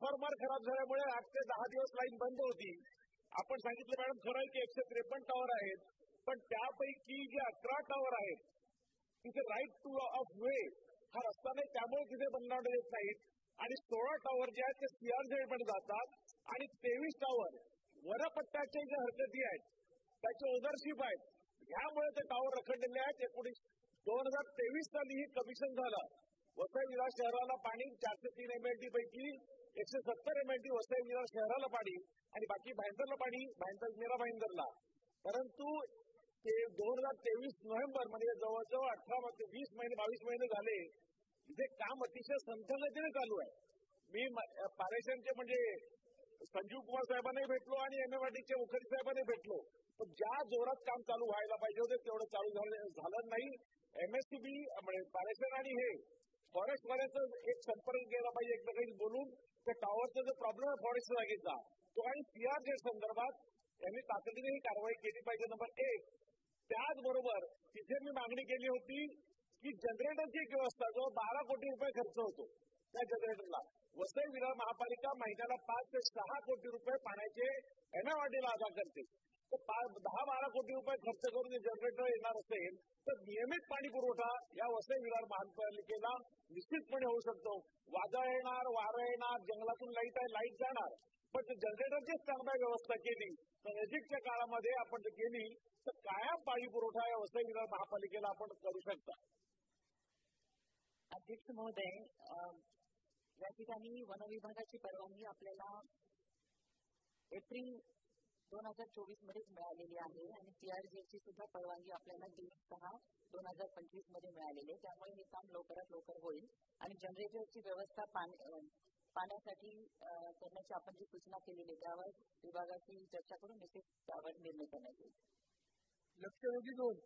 Transformer खराब झाल्यामुळे 8 ते 10 दिवस लाईन बंद होती. आपण सांगितलं मॅडम खरं आहे की 153 टॉवर आहेत, पण त्यापैकी जे 11 टॉवर आहेत तिथे राईट टू ऑफ वे हा रस्ता नाही, त्यामुळे तिथे बनवण्यात येत नाहीत. आणि 16 टॉवर जे आहेत ते सीआरझेड मध्ये जातात आणि 23 टॉवर वरपट्ट्याच्या ज्या हरकती आहेत त्याचे ओनरशिप आहेत, ह्यामुळे ते टॉवर रखडलेले आहेत. 2023 साली ही कमिशन झालं. वसई विरार शहराला पाणी 403 MLD पैकी 170 MLD वसई विरार शहराला पाणी आणि बाकी भाईंदरला पाणी, मीरा भाईंदरला. परंतु ते 2023 नोव्हेंबर म्हणजे जवळजवळ 18 ते 20 महिने 22 महिने झाले. इथे काम अतिशय संथगतीने चालू आहे. मी पारेषणचे म्हणजे संजीव कुमार साहेबांनाही भेटलो आणि MMRDचे मुखर्जी साहेबांनी भेटलो. पण ज्या जोरात काम चालू व्हायला पाहिजे होते तेवढं चालू झालं नाही. MSCB म्हणजे पारेषण आणि हे फॉरेस्ट वाल्याचं एक संपर्क केला पाहिजे, एकमेकांशी बोलून त्या टॉवरचा जो प्रॉब्लेम आहे फॉरेस्ट जागेचा तो आणि सीआरझेड संदर्भात त्यांनी तातडीने ही कारवाई केली पाहिजे. नंबर 1. त्याचबरोबर तिथे मी मागणी केली होती की जनरेटरची एक व्यवस्था जो 12 कोटी रुपये खर्च होतो त्या जनरेटरला वसई विरार महापालिका महिन्याला 5 ते 6 कोटी रुपये पाण्याचे MMRDला अदा करते. तर 10-12 कोटी रुपये खर्च करून जनरेटर येणार असेल तर नियमित पाणी पुरवठा या वसई विरार महापालिकेला निश्चितपणे होऊ शकतो. वादळ येणार, वारं येणार, जंगलातून लाईट आहे, लाईट जाणार, पण जनरेटरचीच चांगली व्यवस्था केली तर नजीकच्या काळामध्ये आपण जर केली तर कायम पाणी पुरवठा या वसई विरार महापालिकेला आपण करू शकता. अध्यक्ष महोदय, या ठिकाणी वन विभागाची परवानगी आपल्याला एप्रिल 2024 मध्येच मिळालेली आहे आणि सीआरझेडची सुद्धा परवानगी आपल्याला 6/2025 मध्ये मिळालेली आहे. त्यामुळे हे काम लवकरात लवकर होईल आणि जनरेटरची व्यवस्था पाण्यासाठी करण्याची आपण जी सूचना केलेली त्यावर विभागाची चर्चा करून निश्चित त्यावर निर्णय करण्यात येईल. लक्षवेधी 2